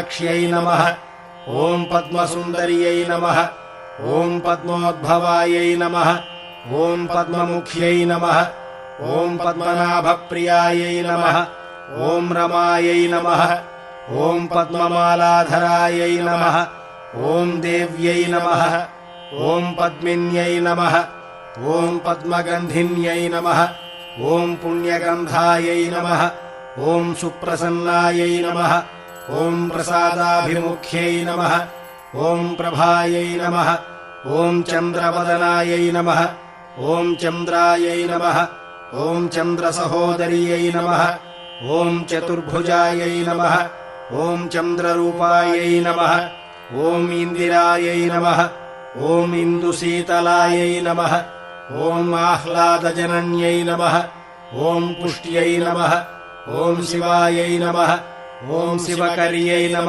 पद्माक्ष्यै नमः। ॐ पद्मसुन्दर्यै नमः। ॐ पद्मोद्भवायै नमः। ॐ पद्ममुख्यै नमः। ॐ पद्मनाभप्रियायै नमः। ॐ रमायै नमः। ॐ पद्ममालाधरायै नमः। ॐ देव्यै नमः। ॐ पद्मिन्यै नमः। ॐ पद्मगन्धिन्यै नमः। ॐ पुण्यगन्धायै नमः। ॐ सुप्रसन्नायै नमः। ॐ प्रसादाभिमुख्यै नमः। ॐ प्रभायै नमः। ॐ चन्द्रवदनायै नमः। ॐ चन्द्रायै नमः। ॐ चन्द्रसहोदर्यै नमः। ॐ चतुर्भुजायै नमः। ॐ चन्द्ररूपायै नमः। ॐ इन्दिरायै नमः। ॐ इन्दुशीतलायै नमः। ॐ आह्लादजनन्यै नमः। ॐ पुष्ट्यै नमः। ॐ शिवायै नमः। ॐ शिवकर्यै नमः।